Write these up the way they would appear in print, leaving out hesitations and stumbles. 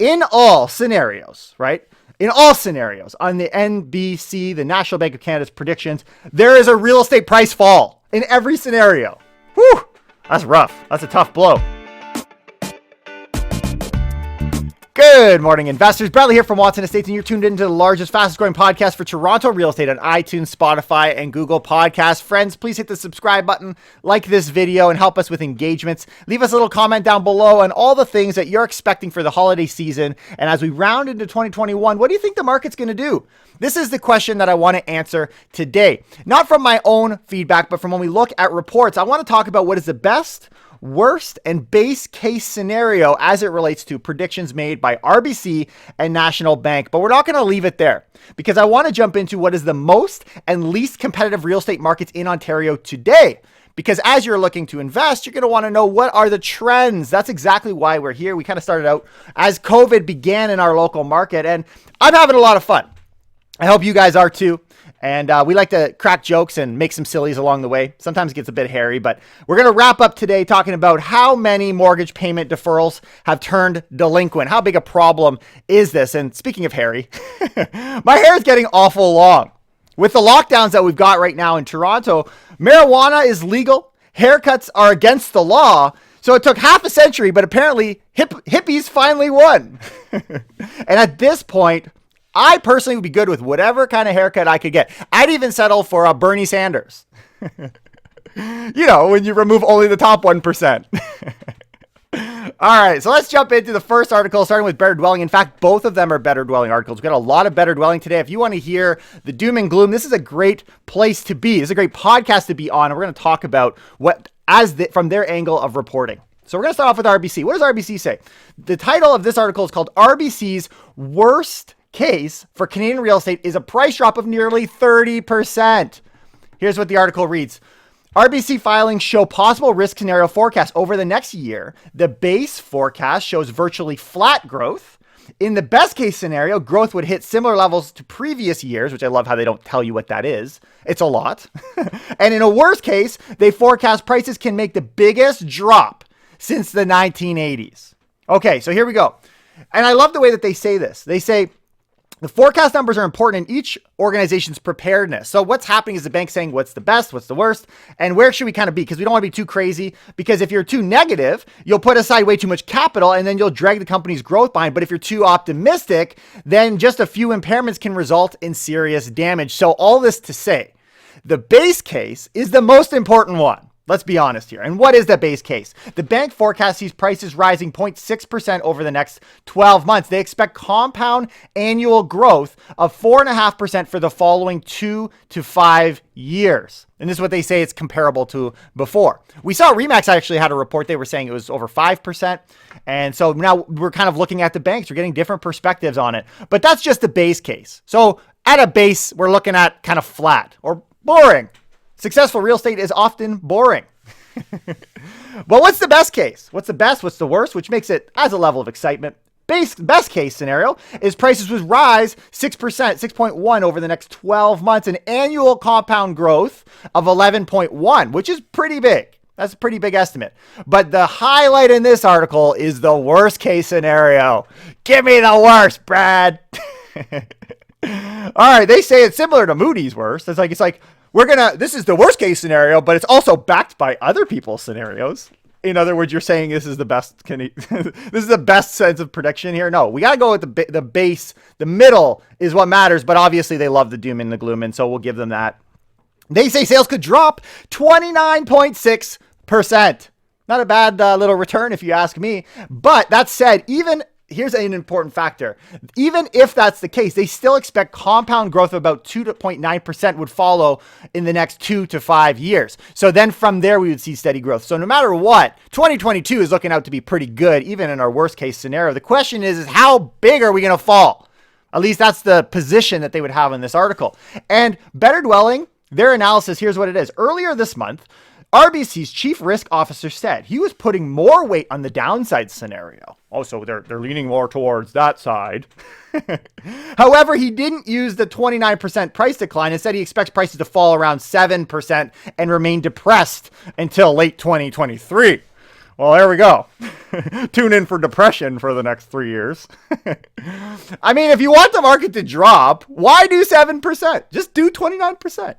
in all scenarios, right? In all scenarios on the NBC, the National Bank of Canada's predictions, there is a real estate price fall in every scenario. Whew, that's rough. That's a tough blow. Good morning, investors. Bradley here from Watson Estates, and you're tuned into the largest, fastest growing podcast for Toronto real estate on iTunes, Spotify, and Google Podcasts. Friends, please hit the subscribe button, like this video, and help us with engagements. Leave us a little comment down below on all the things that you're expecting for the holiday season. And as we round into 2021, what do you think the market's going to do? This is the question that I want to answer today. Not from my own feedback, but from when we look at reports. I want to talk about what is the best, worst, and base case scenario as it relates to predictions made by RBC and National Bank. But we're not going to leave it there, because I want to jump into what is the most and least competitive real estate markets in Ontario today. Because as you're looking to invest, you're going to want to know what are the trends. That's exactly why we're here. We kind of started out as COVID began in our local market, and I'm having a lot of fun. I hope you guys are too. And we like to crack jokes and make some sillies along the way. Sometimes it gets a bit hairy, but we're going to wrap up today talking about how many mortgage payment deferrals have turned delinquent. How big a problem is this? And speaking of hairy, my hair is getting awful long. With the lockdowns that we've got right now in Toronto, marijuana is legal. Haircuts are against the law. So it took half a century, but apparently hippies finally won. And at this point, I personally would be good with whatever kind of haircut I could get. I'd even settle for a Bernie Sanders. You know, when you remove only the top 1%. All right, so let's jump into the first article, starting with better dwelling. In fact, both of them are better dwelling articles. We've got a lot of better dwelling today. If you want to hear the doom and gloom, this is a great place to be. This is a great podcast to be on. And we're going to talk about from their angle of reporting. So we're going to start off with RBC. What does RBC say? The title of this article is called RBC's Worst Case for Canadian Real Estate is a price drop of nearly 30%. Here's what the article reads. RBC filings show possible risk scenario forecast over the next year. The base forecast shows virtually flat growth. In the best case scenario, growth would hit similar levels to previous years, which I love how they don't tell you what that is. It's a lot. And in a worst case, they forecast prices can make the biggest drop since the 1980s. Okay, so here we go. And I love the way that they say this. They say, the forecast numbers are important in each organization's preparedness. So what's happening is the bank saying what's the best, what's the worst, and where should we kind of be? Because we don't want to be too crazy, because if you're too negative, you'll put aside way too much capital and then you'll drag the company's growth behind. But if you're too optimistic, then just a few impairments can result in serious damage. So all this to say, the base case is the most important one. Let's be honest here. And what is the base case? The bank forecasts sees prices rising 0.6% over the next 12 months. They expect compound annual growth of 4.5% for the following 2 to 5 years. And this is what they say it's comparable to before. We saw RE/MAX actually had a report. They were saying it was over 5%. And so now we're kind of looking at the banks. We're getting different perspectives on it. But that's just the base case. So at a base, we're looking at kind of flat or boring. Successful real estate is often boring. But what's the best case? What's the best? What's the worst? Which makes it as a level of excitement. Best case scenario is prices would rise 6%, 6.1 over the next 12 months, an annual compound growth of 11.1, which is pretty big. That's a pretty big estimate. But the highlight in this article is the worst case scenario. Give me the worst, Brad. All right, they say it's similar to Moody's worst. It's like this is the worst case scenario, but it's also backed by other people's scenarios. In other words, you're saying this is the best, this is the best sense of prediction here. No, we got to go with the base. The middle is what matters, but obviously they love the doom and the gloom. And so we'll give them that. They say sales could drop 29.6%. Not a bad little return if you ask me. But that said, here's an important factor. Even if that's the case, they still expect compound growth of about 2.9% would follow in the next 2 to 5 years. So then from there, we would see steady growth. So no matter what, 2022 is looking out to be pretty good, even in our worst case scenario. The question is how big are we going to fall? At least that's the position that they would have in this article. And Better Dwelling, their analysis, here's what it is. Earlier this month, RBC's chief risk officer said he was putting more weight on the downside scenario. Oh, so they're leaning more towards that side. However, he didn't use the 29% price decline. Instead, he expects prices to fall around 7% and remain depressed until late 2023. Well, there we go. Tune in for depression for the next 3 years. I mean, if you want the market to drop, why do 7%? Just do 29%.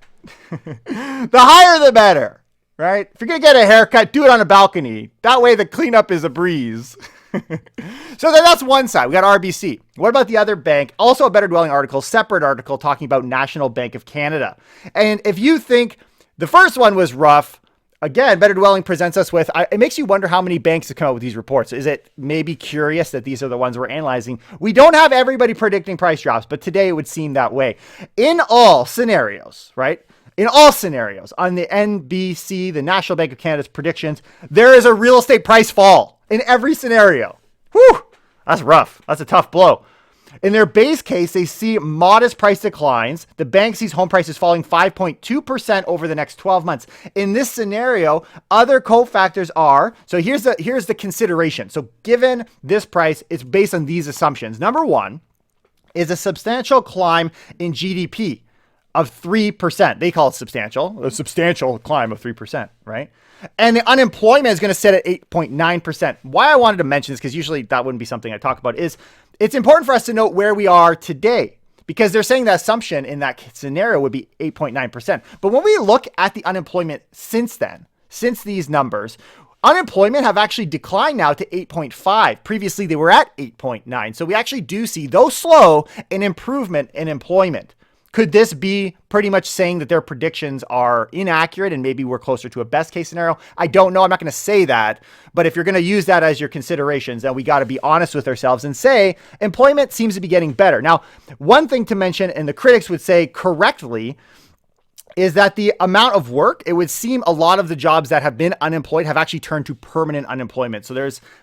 The higher the better, right? If you're going to get a haircut, do it on a balcony. That way the cleanup is a breeze. So then that's one side. We got RBC. What about the other bank? Also a Better Dwelling article, separate article talking about National Bank of Canada. And if you think the first one was rough, again, Better Dwelling presents us with, it makes you wonder how many banks have come out with these reports. Is it maybe curious that these are the ones we're analyzing? We don't have everybody predicting price drops, but today it would seem that way. In all scenarios, right? In all scenarios, on the NBC, the National Bank of Canada's predictions, there is a real estate price fall in every scenario. Whew, that's rough. That's a tough blow. In their base case, they see modest price declines. The bank sees home prices falling 5.2% over the next 12 months. In this scenario, other cofactors are, so here's the consideration. So given this price, it's based on these assumptions. Number one is a substantial climb in GDP of 3%. They call it substantial, a substantial climb of 3%, right? And the unemployment is going to sit at 8.9%. Why I wanted to mention this, because usually that wouldn't be something I talk about, is it's important for us to note where we are today, because they're saying the assumption in that scenario would be 8.9%. But when we look at the unemployment since then, since these numbers, unemployment have actually declined now to 8.5. Previously, they were at 8.9. So we actually do see, though slow, an improvement in employment. Could this be pretty much saying that their predictions are inaccurate and maybe we're closer to a best case scenario? I don't know. I'm not going to say that. But if you're going to use that as your considerations, then we got to be honest with ourselves and say employment seems to be getting better. Now, one thing to mention, and the critics would say correctly, is that the amount of work, it would seem a lot of the jobs that have been unemployed have actually turned to permanent unemployment. So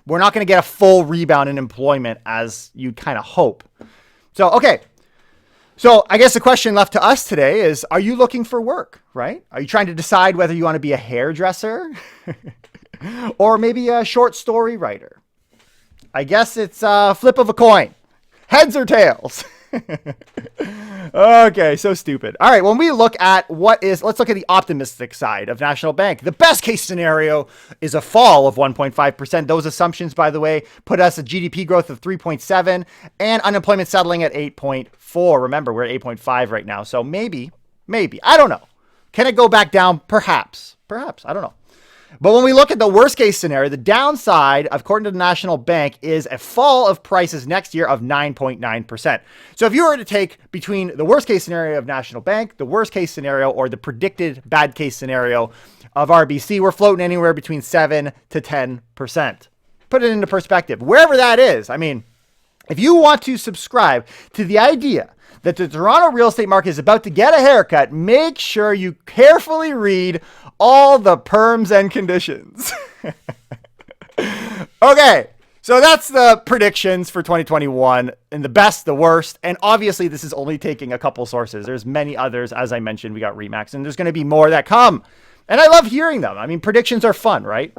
we're not going to get a full rebound in employment as you'd kind of hope. So, okay. So I guess the question left to us today is, are you looking for work, right? Are you trying to decide whether you want to be a hairdresser or maybe a short story writer? I guess it's a flip of a coin. Heads or tails? Okay, so stupid. All right, when we look at let's look at the optimistic side of National Bank. The best case scenario is a fall of 1.5%. Those assumptions, by the way, put us a GDP growth of 3.7 and unemployment settling at 8.4. Remember, we're at 8.5 right now. So maybe, I don't know. Can it go back down? Perhaps, I don't know. But when we look at the worst case scenario, the downside, according to the National Bank, is a fall of prices next year of 9.9%. So if you were to take between the worst case scenario of National Bank, the worst case scenario, or the predicted bad case scenario of RBC, we're floating anywhere between 7 to 10%. Put it into perspective, wherever that is. I mean, if you want to subscribe to the idea that the Toronto real estate market is about to get a haircut, make sure you carefully read all the terms and conditions. Okay, so that's the predictions for 2021 and the best, the worst. And obviously this is only taking a couple sources. There's many others. As I mentioned, we got Remax and there's going to be more that come. And I love hearing them. I mean, predictions are fun, right?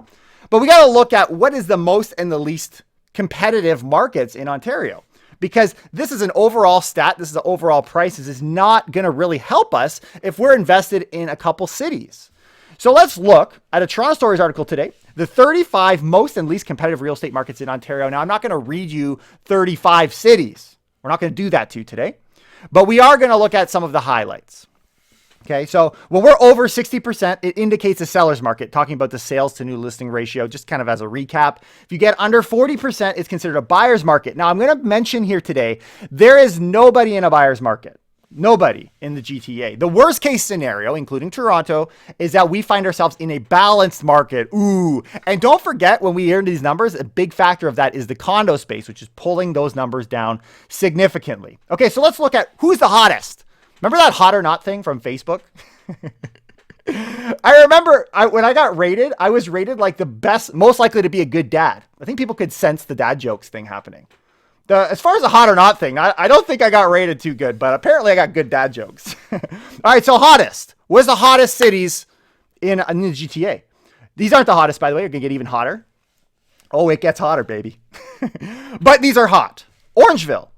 But we got to look at what is the most and the least competitive markets in Ontario. Because this is an overall stat, this is the overall prices, is not going to really help us if we're invested in a couple cities. So let's look at a Toronto Stories article today, the 35 most and least competitive real estate markets in Ontario. Now, I'm not going to read you 35 cities. We're not going to do that to you today, but we are going to look at some of the highlights. Okay, so when we're over 60%, it indicates a seller's market, talking about the sales to new listing ratio, just kind of as a recap. If you get under 40%, it's considered a buyer's market. Now, I'm going to mention here today, there is nobody in a buyer's market. Nobody in the GTA. The worst case scenario, including Toronto, is that we find ourselves in a balanced market. Ooh. And don't forget, when we hear these numbers, a big factor of that is the condo space, which is pulling those numbers down significantly. Okay, so let's look at who's the hottest. Remember that hot or not thing from Facebook? I remember when I got rated, I was rated like the best, most likely to be a good dad. I think people could sense the dad jokes thing happening. As far as the hot or not thing, I don't think I got rated too good, but apparently I got good dad jokes. All right, so hottest. Where's the hottest cities in the GTA? These aren't the hottest, by the way. You're going to get even hotter. Oh, it gets hotter, baby. But these are hot. Orangeville.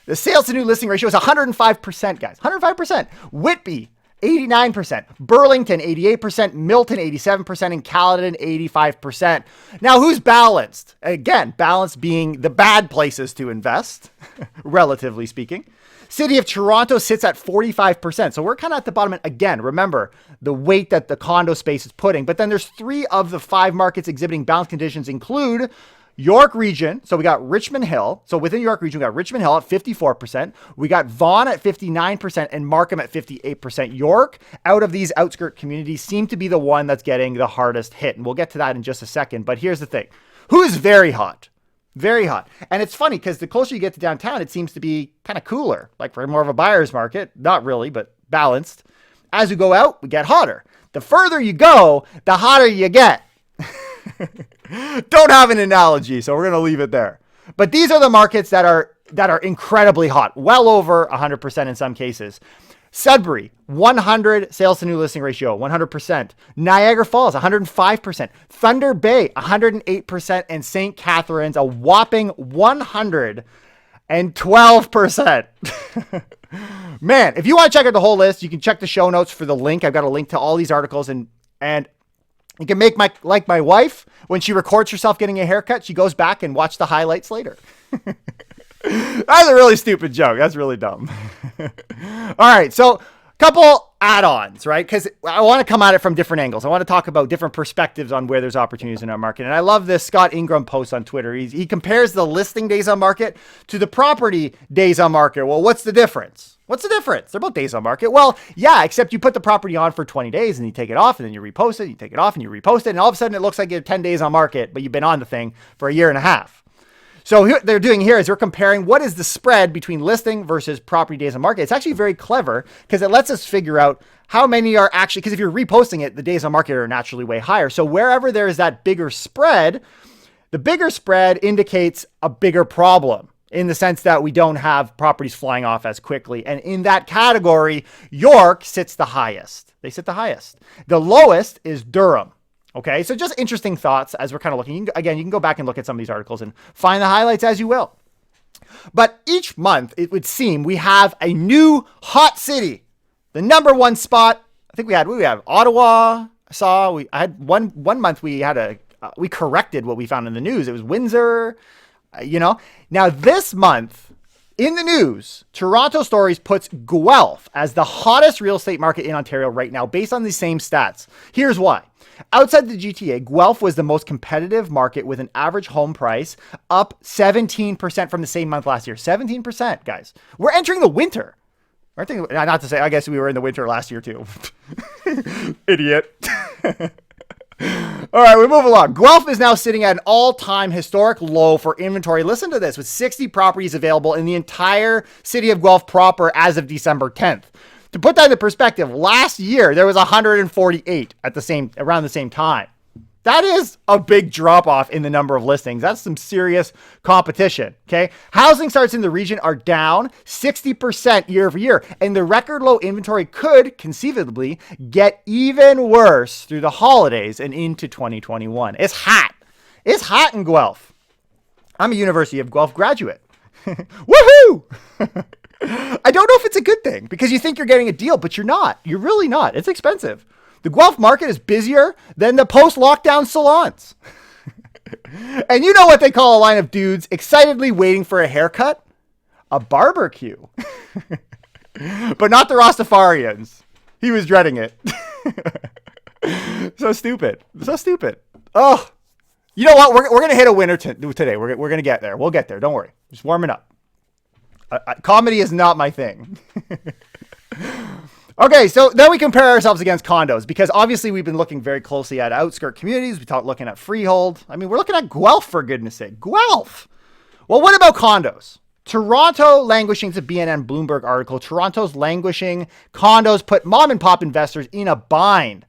The sales to new listing ratio is 105%, guys. 105%. Whitby 89%, Burlington 88%, Milton 87%, and Caledon 85%. Now, who's balanced? Again, balanced being the bad places to invest, relatively speaking. City of Toronto sits at 45%. So we're kind of at the bottom. Again, remember the weight that the condo space is putting. But then there's 3 of the 5 markets exhibiting balanced conditions include York Region. So we got Richmond Hill. So within York Region, we got Richmond Hill at 54%. We got Vaughan at 59% and Markham at 58%. York, out of these outskirt communities, seem to be the one that's getting the hardest hit. And we'll get to that in just a second. But here's the thing. Who is very hot? Very hot. And it's funny because the closer you get to downtown, it seems to be kind of cooler, like for more of a buyer's market. Not really, but balanced. As we go out, we get hotter. The further you go, the hotter you get. Don't have an analogy, so we're going to leave it there. But these are the markets that are incredibly hot, well over 100% in some cases. Sudbury, 100 sales to new listing ratio, 100%. Niagara Falls, 105%. Thunder Bay, 108%. And St. Catharines, a whopping 112%. Man, if you want to check out the whole list, you can check the show notes for the link. I've got a link to all these articles, and you can make my wife, when she records herself getting a haircut, she goes back and watch the highlights later. That's a really stupid joke. That's really dumb. All right. So a couple add-ons, right? Because I want to come at it from different angles. I want to talk about different perspectives on where there's opportunities in our market. And I love this Scott Ingram post on Twitter. He compares the listing days on market to the property days on market. Well, what's the difference? What's the difference? They're both days on market. Well, yeah, except you put the property on for 20 days and you take it off and then you repost it, you take it off and you repost it. And all of a sudden it looks like you have 10 days on market, but you've been on the thing for a year and a half. So what they're doing here is we're comparing what is the spread between listing versus property days on market. It's actually very clever because it lets us figure out how many are actually, because if you're reposting it, the days on market are naturally way higher. So wherever there is that bigger spread, the bigger spread indicates a bigger problem in the sense that we don't have properties flying off as quickly. And in that category, York sits the highest. They sit the highest. The lowest is Durham. Okay, so just interesting thoughts as we're kind of looking. Again, you can go back and look at some of these articles and find the highlights as you will. But each month, it would seem we have a new hot city. The number one spot, I think we have Ottawa. I had one month we corrected what we found in the news. It was Windsor, Now this month in the news, Toronto Stories puts Guelph as the hottest real estate market in Ontario right now based on the same stats. Here's why. Outside the GTA, Guelph was the most competitive market with an average home price up 17% from the same month last year. 17%, guys. We're entering the winter. Not to say, I guess we were in the winter last year too. Idiot. All right, we move along. Guelph is now sitting at an all-time historic low for inventory. Listen to this, with 60 properties available in the entire city of Guelph proper as of December 10th. To put that into perspective, last year there was 148 around the same time. That is a big drop off in the number of listings. That's some serious competition. Okay. Housing starts in the region are down 60% year over year. And the record low inventory could conceivably get even worse through the holidays and into 2021. It's hot. It's hot in Guelph. I'm a University of Guelph graduate. Woohoo! I don't know if it's a good thing because you think you're getting a deal, but you're not. You're really not. It's expensive. The Guelph market is busier than the post-lockdown salons. And you know what they call a line of dudes excitedly waiting for a haircut? A barbecue. But not the Rastafarians. He was dreading it. So stupid. So stupid. Oh, you know what? We're going to hit a winner today. We're going to get there. We'll get there. Don't worry. Just warming up. Comedy is not my thing. Okay, so then we compare ourselves against condos because obviously we've been looking very closely at outskirt communities. Looking at freehold. I mean, we're looking at Guelph, for goodness sake. Guelph. Well, what about condos? Toronto languishing, it's a BNN Bloomberg article. Toronto's languishing condos put mom and pop investors in a bind.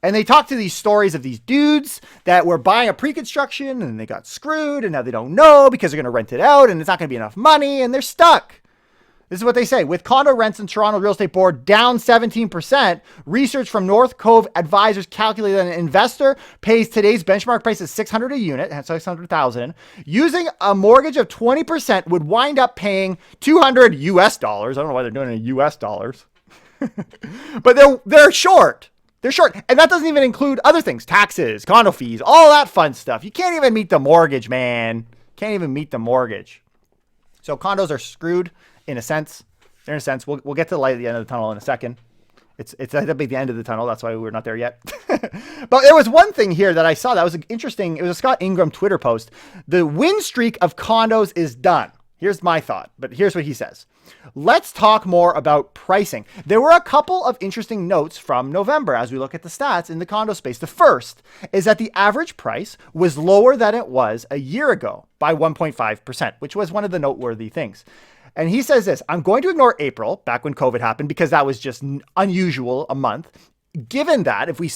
And they talk to these stories of these dudes that were buying a pre-construction and they got screwed and now they don't know because they're going to rent it out and it's not going to be enough money and they're stuck. This is what they say. With condo rents in Toronto Real Estate Board down 17%, research from North Cove advisors calculated that an investor pays today's benchmark price of $600 a unit, that's $600,000. Using a mortgage of 20% would wind up paying $200 US. I don't know why they're doing it in US dollars. But they're short. They're short. And that doesn't even include other things, taxes, condo fees, all that fun stuff. You can't even meet the mortgage, man. Can't even meet the mortgage. So condos are screwed in a sense. They're in a sense. We'll get to the light at the end of the tunnel in a second. It's at the end of the tunnel. That's why we're not there yet. But there was one thing here that I saw that was interesting. It was a Scott Ingram Twitter post. The win streak of condos is done. Here's my thought, but here's what he says. Let's talk more about pricing. There were a couple of interesting notes from November as we look at the stats in the condo space. The first is that the average price was lower than it was a year ago by 1.5%, which was one of the noteworthy things. And he says this, I'm going to ignore April, back when COVID happened, because that was just unusual a month. Given that, if we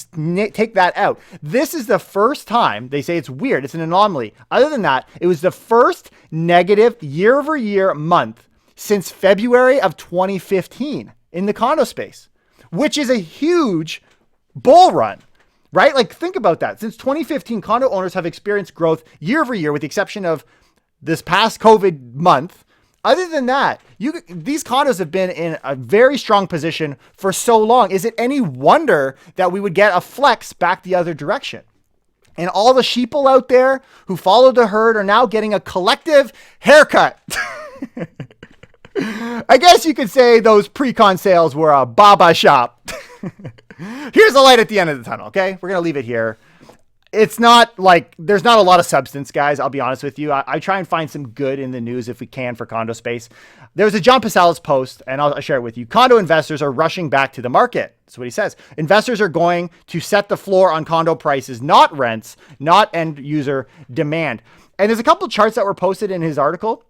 take that out, this is the first time, they say it's weird, it's an anomaly. Other than that, it was the first negative year-over-year month since February of 2015 in the condo space, which is a huge bull run, right? Like, think about that. Since 2015, condo owners have experienced growth year-over-year with the exception of this past COVID month. Other than that, these condos have been in a very strong position for so long. Is it any wonder that we would get a flex back the other direction? And all the sheeple out there who followed the herd are now getting a collective haircut. I guess you could say those pre-con sales were a baba shop. Here's the light at the end of the tunnel, okay? We're going to leave it here. It's not like there's not a lot of substance, guys. I'll be honest with you. I try and find some good in the news if we can for condo space. There was a John Pasales post, and I'll share it with you. Condo investors are rushing back to the market. That's what he says. Investors are going to set the floor on condo prices, not rents, not end user demand. And there's a couple of charts that were posted in his article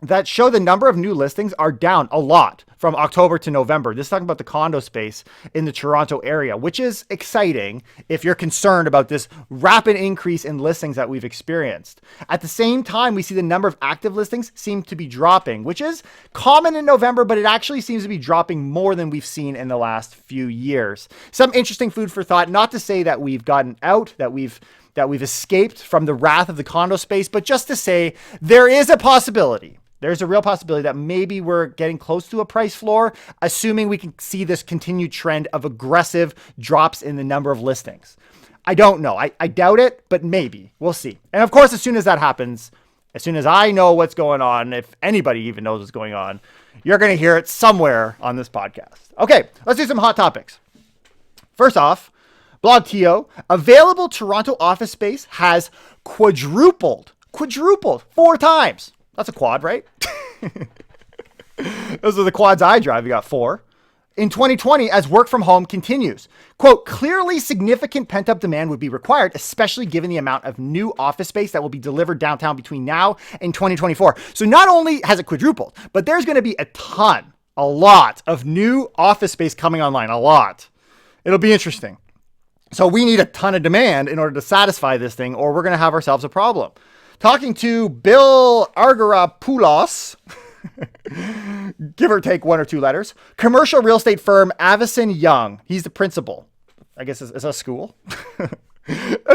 that show the number of new listings are down a lot from October to November. This is talking about the condo space in the Toronto area, which is exciting if you're concerned about this rapid increase in listings that we've experienced. At the same time, we see the number of active listings seem to be dropping, which is common in November, but it actually seems to be dropping more than we've seen in the last few years. Some interesting food for thought, not to say that we've gotten out, that we've escaped from the wrath of the condo space, but just to say there is a possibility. There's a real possibility that maybe we're getting close to a price floor, assuming we can see this continued trend of aggressive drops in the number of listings. I don't know. I doubt it, but maybe. We'll see. And of course, as soon as that happens, as soon as I know what's going on, if anybody even knows what's going on, you're going to hear it somewhere on this podcast. Okay, let's do some hot topics. First off, BlogTO, available Toronto office space has quadrupled 4 times. That's a quad, right? Those are the quads I drive. You got 4. In 2020, as work from home continues, quote, clearly significant pent-up demand would be required, especially given the amount of new office space that will be delivered downtown between now and 2024. So not only has it quadrupled, but there's going to be a lot of new office space coming online, a lot. It'll be interesting. So we need a ton of demand in order to satisfy this thing, or we're going to have ourselves a problem. Talking to Bill Argyropoulos, give or take 1 or 2 letters, commercial real estate firm Avison Young. He's the principal. I guess it's a school. I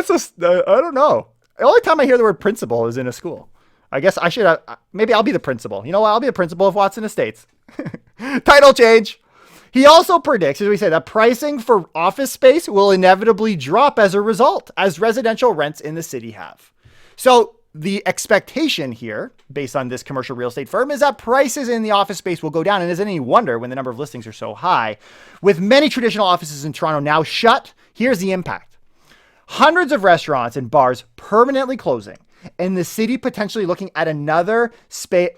don't know. The only time I hear the word principal is in a school. I guess I should, maybe I'll be the principal. You know what? I'll be the principal of Watson Estates. Title change. He also predicts, as we say, that pricing for office space will inevitably drop as a result, as residential rents in the city have. So the expectation here, based on this commercial real estate firm, is that prices in the office space will go down. And isn't any wonder when the number of listings are so high. With many traditional offices in Toronto now shut, here's the impact. Hundreds of restaurants and bars permanently closing, and the city potentially looking at another spat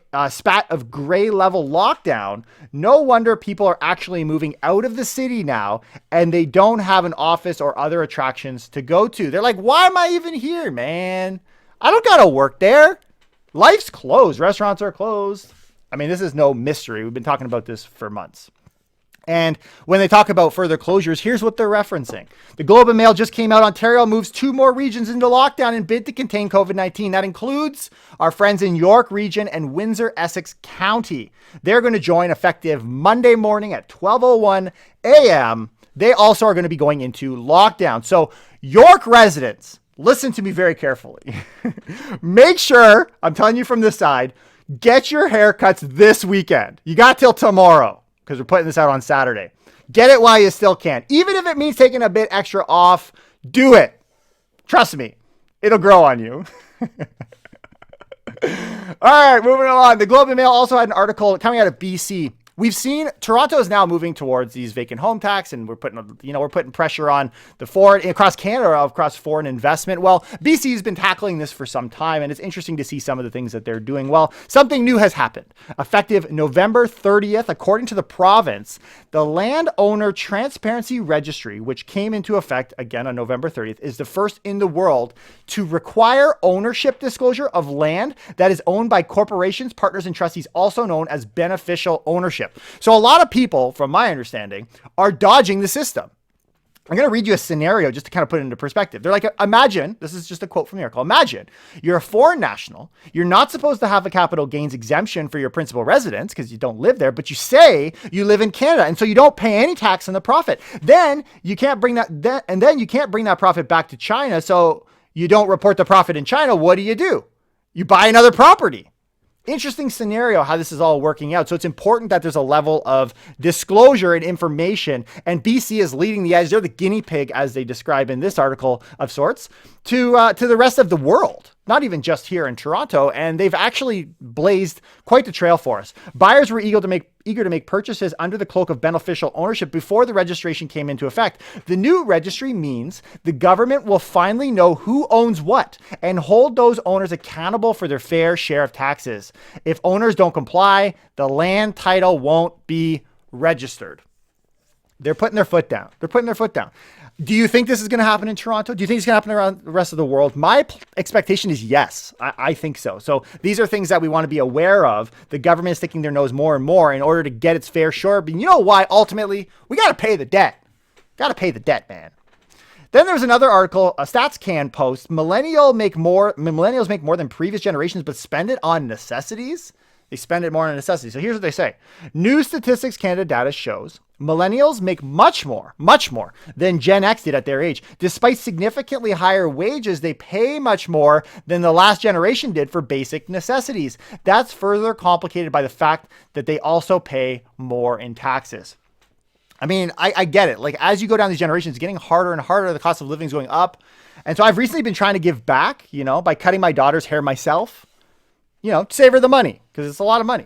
of gray level lockdown. No wonder people are actually moving out of the city now, and they don't have an office or other attractions to go to. They're like, why am I even here, man? I don't gotta work there. Life's closed. Restaurants are closed. I mean, this is no mystery. We've been talking about this for months. And when they talk about further closures, here's what they're referencing. The Globe and Mail just came out. Ontario moves 2 more regions into lockdown in bid to contain COVID-19. That includes our friends in York Region and Windsor, Essex County. They're going to join effective Monday morning at 12:01 a.m. They also are going to be going into lockdown. So York residents, listen to me very carefully. Make sure, I'm telling you from this side, get your haircuts this weekend. You got till tomorrow, because we're putting this out on Saturday. Get it while you still can. Even if it means taking a bit extra off, do it. Trust me, it'll grow on you. All right, moving along. The Globe and Mail also had an article coming out of BC. We've seen Toronto is now moving towards these vacant home tax, and we're putting pressure on the foreign across Canada, across foreign investment. Well, BC has been tackling this for some time, and it's interesting to see some of the things that they're doing. Well, something new has happened. Effective November 30th, according to the province, the Landowner Transparency Registry, which came into effect again on November 30th, is the first in the world to require ownership disclosure of land that is owned by corporations, partners, and trustees, also known as beneficial ownership. So a lot of people, from my understanding, are dodging the system. I'm going to read you a scenario just to kind of put it into perspective. They're like, imagine, this is just a quote from the article, imagine you're a foreign national, you're not supposed to have a capital gains exemption for your principal residence because you don't live there, but you say you live in Canada, and so you don't pay any tax on the profit. Then you can't bring that, you can't bring that profit back to China, so you don't report the profit in China. What do? You buy another property. Interesting scenario how this is all working out. So it's important that there's a level of disclosure and information, and BC is leading the edge. They're the guinea pig, as they describe in this article of sorts, to the rest of the world, not even just here in Toronto. And they've actually blazed quite the trail for us. Buyers were eager to make purchases under the cloak of beneficial ownership before the registration came into effect. The new registry means the government will finally know who owns what and hold those owners accountable for their fair share of taxes. If owners don't comply, the land title won't be registered. They're putting their foot down. Do you think this is going to happen in Toronto? Do you think it's going to happen around the rest of the world? My expectation is yes. I think so. So these are things that we want to be aware of. The government is sticking their nose more and more in order to get its fair share. But you know why? Ultimately, we got to pay the debt. Got to pay the debt, man. Then there's another article, a StatsCan post. Millennials make more than previous generations, but spend it on necessities. They spend it more on necessities. So here's what they say. New Statistics Canada data shows millennials make much more than Gen X did at their age. Despite significantly higher wages, they pay much more than the last generation did for basic necessities. That's further complicated by the fact that they also pay more in taxes. I mean, I get it. Like, as you go down these generations, it's getting harder and harder. The cost of living is going up. And so I've recently been trying to give back, by cutting my daughter's hair myself, save her the money, because it's a lot of money.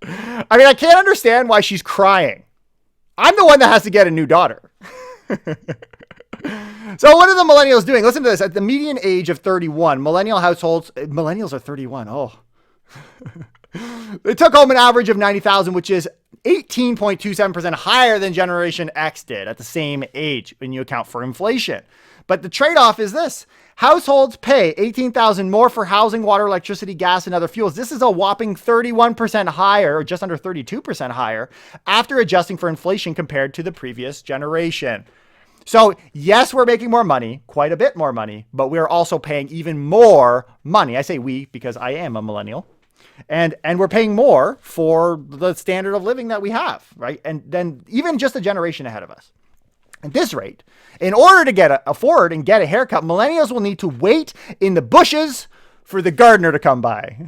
I mean, I can't understand why she's crying. I'm the one that has to get a new daughter. So what are the millennials doing? Listen to this. At the median age of 31, millennials are 31. Oh, they took home an average of $90,000, which is 18.27% higher than Generation X did at the same age when you account for inflation. But the trade-off is this. Households pay $18,000 more for housing, water, electricity, gas, and other fuels. This is a whopping 31% higher, or just under 32% higher, after adjusting for inflation compared to the previous generation. So yes, we're making more money, quite a bit more money, but we're also paying even more money. I say we because I am a millennial. And we're paying more for the standard of living that we have, right? And then even just a generation ahead of us. At this rate, in order to afford and get a haircut, millennials will need to wait in the bushes for the gardener to come by.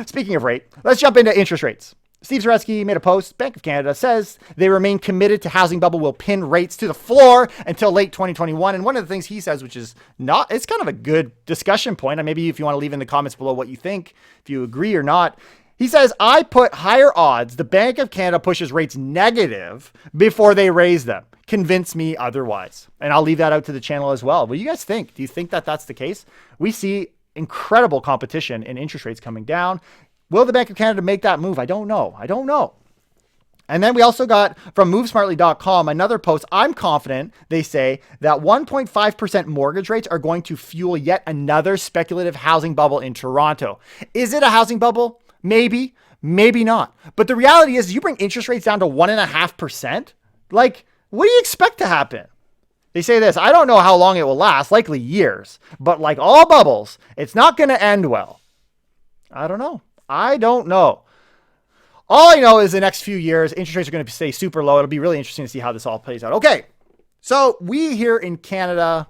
Speaking of rate, let's jump into interest rates. Steve Zaretsky made a post. Bank of Canada says they remain committed to housing bubble will pin rates to the floor until late 2021. And one of the things he says, which is it's kind of a good discussion point. And maybe if you want to leave in the comments below what you think, if you agree or not. He says, I put higher odds the Bank of Canada pushes rates negative before they raise them. Convince me otherwise. And I'll leave that out to the channel as well. What do you guys think? Do you think that that's the case? We see incredible competition in interest rates coming down. Will the Bank of Canada make that move? I don't know. And then we also got from movesmartly.com another post. I'm confident, they say, that 1.5% mortgage rates are going to fuel yet another speculative housing bubble in Toronto. Is it a housing bubble? Maybe, maybe not. But the reality is you bring interest rates down to 1.5%. Like, what do you expect to happen? They say this, I don't know how long it will last, likely years. But like all bubbles, it's not going to end well. I don't know. All I know is the next few years, interest rates are going to stay super low. It'll be really interesting to see how this all plays out. Okay, so we here in Canada,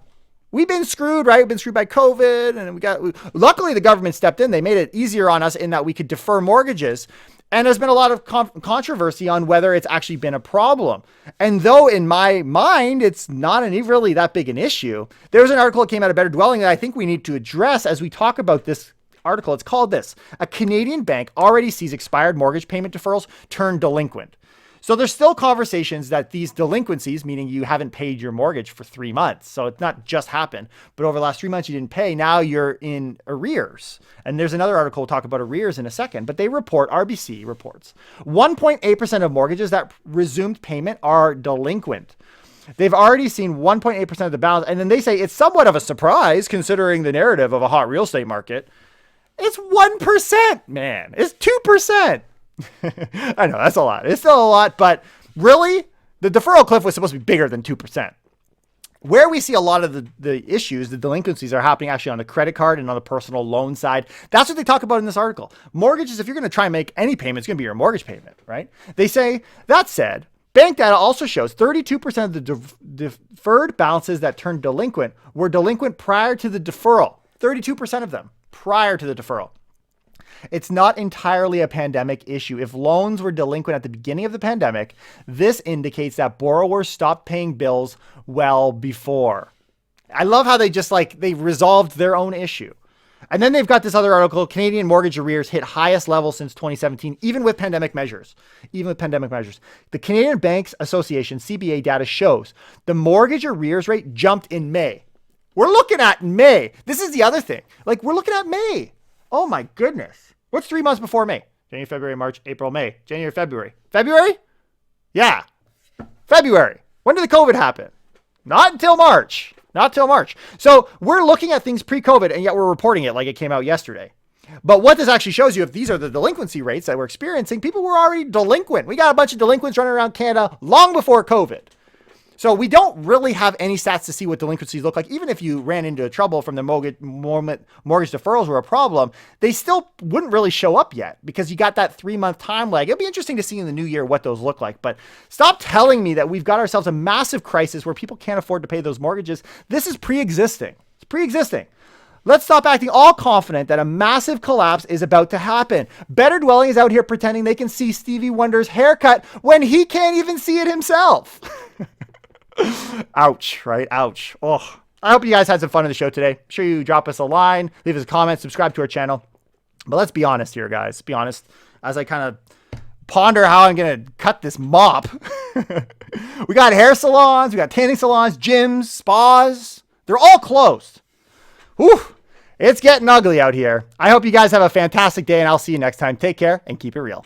we've been screwed, right? We've been screwed by COVID, and luckily the government stepped in. They made it easier on us in that we could defer mortgages. And there's been a lot of controversy on whether it's actually been a problem. And though in my mind, it's not really that big an issue, there's an article that came out of Better Dwelling that I think we need to address as we talk about this article. It's called this: a Canadian bank already sees expired mortgage payment deferrals turn delinquent. So there's still conversations that these delinquencies, meaning you haven't paid your mortgage for 3 months. So it's not just happened, but over the last 3 months you didn't pay. Now you're in arrears. And there's another article we'll talk about arrears in a second, but they report, RBC reports, 1.8% of mortgages that resumed payment are delinquent. They've already seen 1.8% of the balance. And then they say it's somewhat of a surprise considering the narrative of a hot real estate market. It's 1%, man. It's 2%. I know that's a lot. It's still a lot, but really the deferral cliff was supposed to be bigger than 2%. Where we see a lot of the issues, the delinquencies are happening actually on the credit card and on the personal loan side. That's what they talk about in this article. Mortgages, if you're going to try and make any payment, it's going to be your mortgage payment, right? They say, that said, bank data also shows 32% of the deferred balances that turned delinquent were delinquent prior to the deferral. 32% of them prior to the deferral. It's not entirely a pandemic issue. If loans were delinquent at the beginning of the pandemic, this indicates that borrowers stopped paying bills well before. I love how they resolved their own issue. And then they've got this other article: Canadian mortgage arrears hit highest level since 2017, even with pandemic measures. The Canadian Banks Association, CBA data shows the mortgage arrears rate jumped in May. We're looking at May. This is the other thing. We're looking at May. Oh my goodness. What's 3 months before May? January, February, March, April, May. January, February. February? Yeah. February. When did the COVID happen? Not until March. So we're looking at things pre-COVID, and yet we're reporting it like it came out yesterday. But what this actually shows you, if these are the delinquency rates that we're experiencing, people were already delinquent. We got a bunch of delinquents running around Canada long before COVID. So we don't really have any stats to see what delinquencies look like. Even if you ran into trouble from the mortgage deferrals were a problem, they still wouldn't really show up yet because you got that 3-month time lag. It'll be interesting to see in the new year what those look like. But stop telling me that we've got ourselves a massive crisis where people can't afford to pay those mortgages. This is pre-existing. It's pre-existing. Let's stop acting all confident that a massive collapse is about to happen. Better Dwelling is out here pretending they can see Stevie Wonder's haircut when he can't even see it himself. Ouch, right? Ouch. Oh, I hope you guys had some fun in the show today. Make sure you drop us a line, leave us a comment, subscribe to our channel. But let's be honest here, guys. Be honest. As I kind of ponder how I'm going to cut this mop. We got hair salons, we got tanning salons, gyms, spas. They're all closed. Whew. It's getting ugly out here. I hope you guys have a fantastic day, and I'll see you next time. Take care and keep it real.